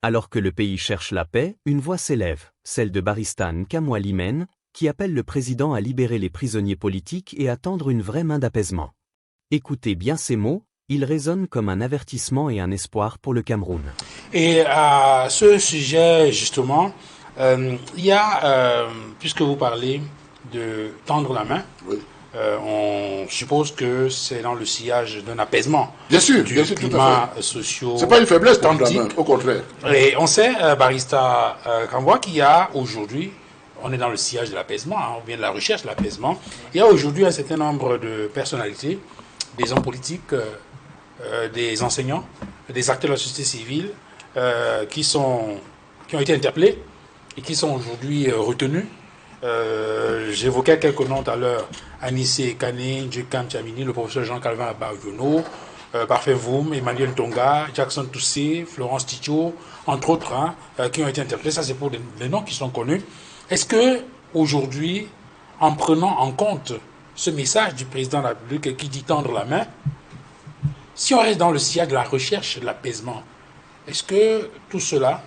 Alors que le pays cherche la paix, une voix s'élève, celle de Barista Nkamwa Limen, qui appelle le président à libérer les prisonniers politiques et à tendre une vraie main d'apaisement. Écoutez bien ces mots, ils résonnent comme un avertissement et un espoir pour le Cameroun. Et à ce sujet, justement, il y a, puisque vous parlez de tendre la main, oui. On suppose que c'est dans le sillage d'un apaisement. Bien sûr, du tout à fait. climat social. C'est pas une faiblesse tendre la main, au contraire. Et on sait, Barista Nkamwa, qu'il y a aujourd'hui, on est dans le sillage de l'apaisement, hein, on vient de la recherche de l'apaisement. Il y a aujourd'hui un certain nombre de personnalités, des hommes politiques, des enseignants, des acteurs de la société civile qui ont été interpellés et qui sont aujourd'hui retenus. J'évoquais quelques noms tout à l'heure: Anissé Kane, Djekam Tchamini, le professeur Jean-Calvin Abayono, Parfait Voum, Emmanuel Tonga, Jackson Toussé, Florence Ticho, entre autres, hein, qui ont été interpellés. Ça, c'est pour les noms qui sont connus. Est-ce que aujourd'hui, en prenant en compte ce message du président de la République qui dit tendre la main, si on reste dans le sillage de la recherche de l'apaisement, est-ce que tout cela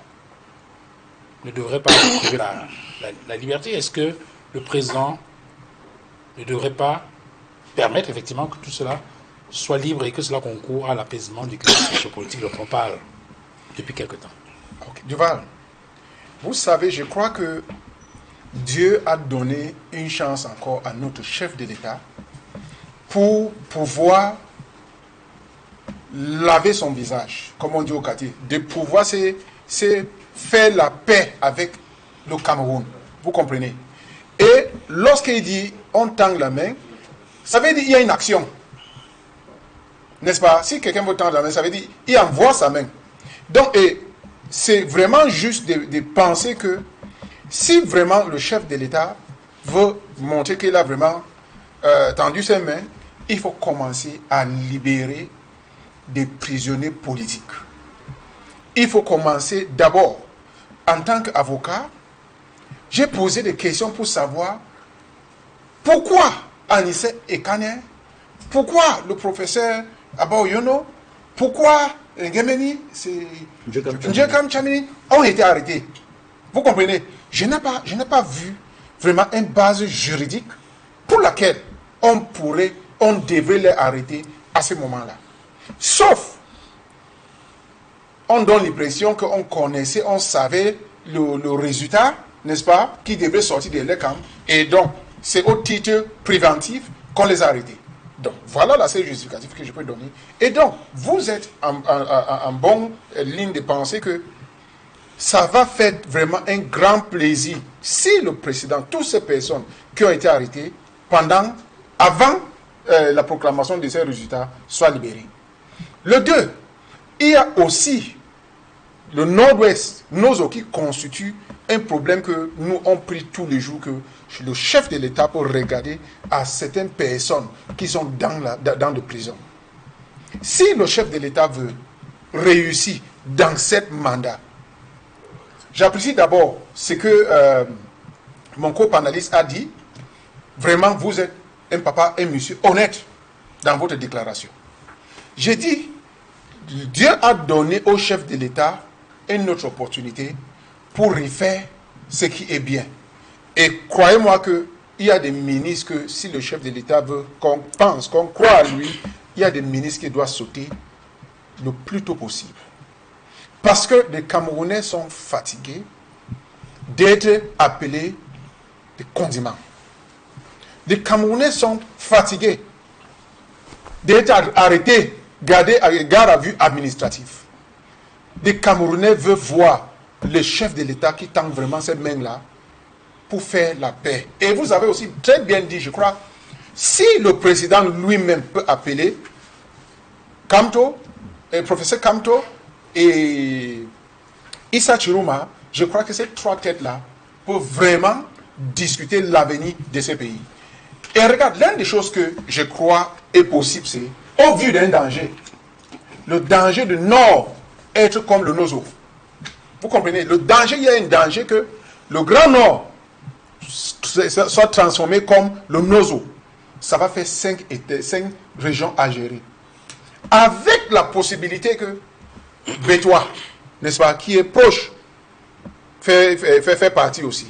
ne devrait pas priver la liberté? Est-ce que le président ne devrait pas permettre effectivement que tout cela soit libre et que cela concourt à l'apaisement du climat sociopolitique dont on parle depuis quelque temps? Okay. Duval, vous savez, je crois que Dieu a donné une chance encore à notre chef de l'État pour pouvoir laver son visage, comme on dit au quartier, de pouvoir faire la paix avec le Cameroun. Vous comprenez? Et lorsqu'il dit on tend la main, ça veut dire qu'il y a une action. N'est-ce pas? Si quelqu'un veut tendre la main, ça veut dire qu'il envoie sa main. Donc, c'est vraiment juste de penser que si vraiment le chef de l'État veut montrer qu'il a vraiment tendu ses mains, il faut commencer à libérer des prisonniers politiques. Il faut commencer d'abord, en tant qu'avocat, j'ai posé des questions pour savoir pourquoi Anissé Ekane, pourquoi le professeur Abayono, pourquoi Ngemeni, Djekam Tchamini ont été arrêtés. Vous comprenez? Je n'ai pas vu vraiment une base juridique pour laquelle on devrait les arrêter à ce moment-là. Sauf, on donne l'impression qu'on connaissait, on savait le résultat, n'est-ce pas, qui devait sortir de l'ECAM, et donc c'est au titre préventif qu'on les a arrêtés. Donc voilà la seule justificative que je peux donner. Et donc, vous êtes en bonne ligne de pensée que ça va faire vraiment un grand plaisir si le président, toutes ces personnes qui ont été arrêtées avant la proclamation de ces résultats, soient libérées. Le 2, il y a aussi le Nord-Ouest, Nozo, qui constitue un problème que nous avons pris tous les jours, que le chef de l'État peut regarder à certaines personnes qui sont dans de prison. Si le chef de l'État veut réussir dans ce mandat, j'apprécie d'abord ce que mon co-panéliste a dit. Vraiment, vous êtes un papa, un monsieur honnête dans votre déclaration. J'ai dit, Dieu a donné au chef de l'État une autre opportunité pour refaire ce qui est bien. Et croyez-moi qu'il y a des ministres que si le chef de l'État veut qu'on pense, qu'on croit à lui, il y a des ministres qui doivent sauter le plus tôt possible. Parce que les Camerounais sont fatigués d'être appelés des condiments. Les Camerounais sont fatigués d'être arrêtés, gardés à garde à vue administratif. Les Camerounais veulent voir le chef de l'État qui tend vraiment ces mains-là pour faire la paix. Et vous avez aussi très bien dit, je crois, si le président lui-même peut appeler Kamto, professeur Kamto et Issa Chiruma, je crois que ces trois têtes-là peuvent vraiment discuter l'avenir de ce pays. Et regarde, l'une des choses que je crois est possible, c'est, au vu d'un danger, le danger du Nord être comme le Nozo. Vous comprenez? Le danger, il y a un danger que le Grand Nord soit transformé comme le Nozo. Ça va faire 5 régions à gérer. Avec la possibilité que Bétois, n'est-ce pas, qui est proche, fait partie aussi.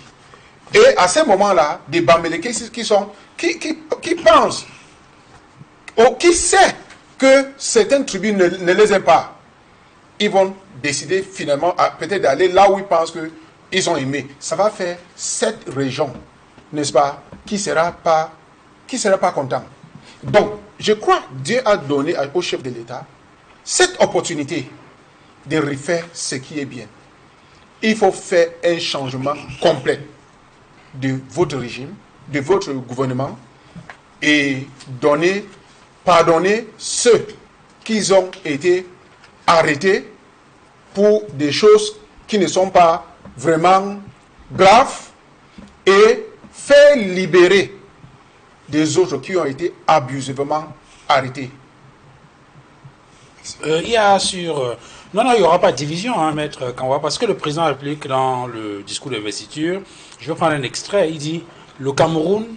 Et à ce moment-là, des Bamileke qui pensent, ou qui sait que certaines tribus ne les aiment pas, ils vont décider finalement peut-être d'aller là où ils pensent qu'ils ont aimé. Ça va faire cette région, n'est-ce pas, qui sera pas content. Donc, je crois que Dieu a donné au chef de l'État cette opportunité de refaire ce qui est bien. Il faut faire un changement complet de votre régime, de votre gouvernement, et pardonner ceux qui ont été arrêtés pour des choses qui ne sont pas vraiment graves, et faire libérer des autres qui ont été abusivement arrêtés. Il y a non, il n'y aura pas de division, hein, Maître Kangwa, parce que le président de la République, dans le discours d'investiture, je vais prendre un extrait, il dit « Le Cameroun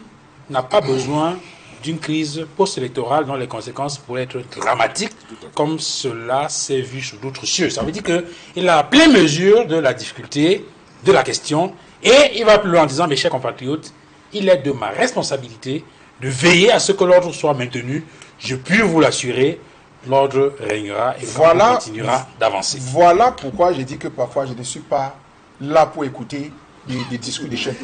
n'a pas besoin d'une crise post-électorale dont les conséquences pourraient être dramatiques, comme cela s'est vu sous d'autres cieux. » Ça veut dire qu'il a la pleine mesure de la difficulté de la question, et il va plus loin en disant « Mes chers compatriotes, il est de ma responsabilité de veiller à ce que l'ordre soit maintenu. Je puis vous l'assurer, l'ordre régnera et on continuera d'avancer. » Voilà pourquoi j'ai dit que parfois je ne suis pas là pour écouter des discours des chefs.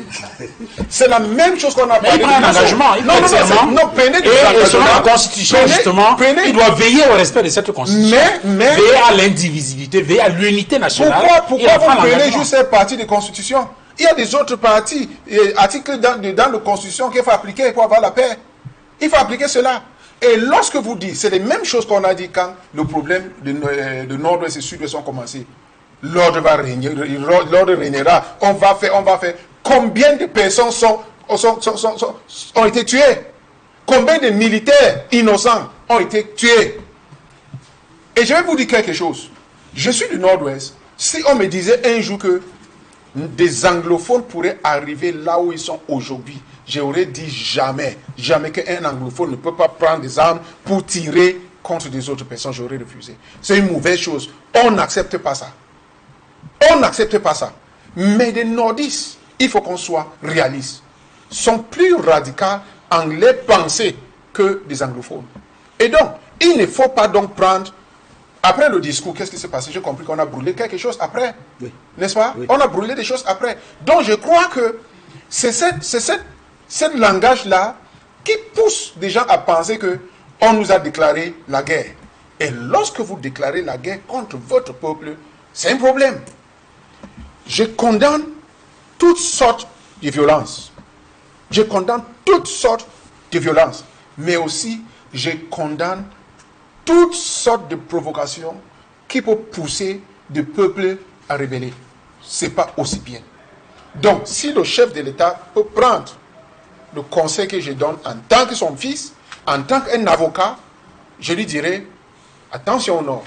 C'est la même chose qu'on a parlé. Mais il prend un engagement. Et selon la Constitution, justement, il doit veiller au respect de cette Constitution. Veiller à l'indivisibilité, veiller à l'unité nationale. Pourquoi vous prenez juste cette partie de Constitution? Il y a des autres parties, articles dans la Constitution qu'il faut appliquer pour avoir la paix. Il faut appliquer cela. Et lorsque vous dites, c'est les mêmes choses qu'on a dit quand le problème de Nord-Ouest et Sud-Ouest ont commencé. L'ordre va régner, l'ordre régnera, on va faire. Combien de personnes ont été tuées? Combien de militaires innocents ont été tués? Et je vais vous dire quelque chose. Je suis du Nord-Ouest. Si on me disait un jour que des anglophones pourraient arriver là où ils sont aujourd'hui, j'aurais dit jamais qu'un anglophone ne peut pas prendre des armes pour tirer contre des autres personnes. J'aurais refusé. C'est une mauvaise chose. On n'accepte pas ça. On n'accepte pas ça. Mais les nordistes, il faut qu'on soit réaliste, sont plus radicaux en les pensées que des anglophones. Et donc, il ne faut pas donc prendre... Après le discours, qu'est-ce qui s'est passé? J'ai compris qu'on a brûlé quelque chose après. Oui. N'est-ce pas? Oui. On a brûlé des choses après. Donc, je crois que c'est ce langage-là qui pousse des gens à penser qu'on nous a déclaré la guerre. Et lorsque vous déclarez la guerre contre votre peuple, c'est un problème. Je condamne toutes sortes de violences. Je condamne toutes sortes de violences. Mais aussi, je condamne toutes sortes de provocations qui peuvent pousser des peuples à rébeller. Ce n'est pas aussi bien. Donc, si le chef de l'État peut prendre le conseil que je donne en tant que son fils, en tant qu'un avocat, je lui dirais, attention au Nord.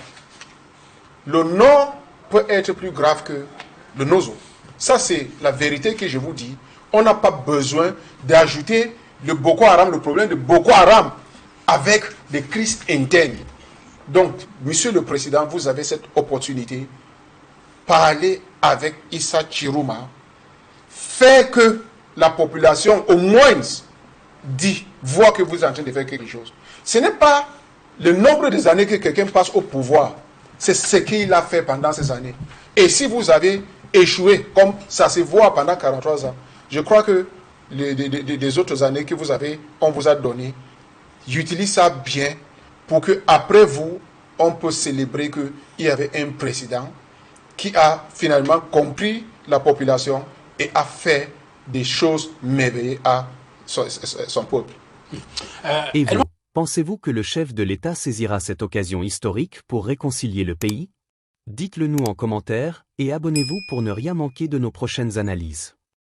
Le Nord peut être plus grave que le Nozo. Ça, c'est la vérité que je vous dis. On n'a pas besoin d'ajouter le Boko Haram, le problème de Boko Haram, avec des crises internes. Donc, Monsieur le Président, vous avez cette opportunité. Parler avec Issa Chiruma, faire que la population, au moins, voit que vous êtes en train de faire quelque chose. Ce n'est pas le nombre des années que quelqu'un passe au pouvoir, c'est ce qu'il a fait pendant ces années. Et si vous avez échoué, comme ça se voit pendant 43 ans, je crois que les autres années que on vous a donné, j'utilise ça bien pour que après vous, on peut célébrer qu'il y avait un président qui a finalement compris la population et a fait des choses merveilleuses à son peuple. Et vous, pensez-vous que le chef de l'État saisira cette occasion historique pour réconcilier le pays? Dites-le nous en commentaire et abonnez-vous pour ne rien manquer de nos prochaines analyses.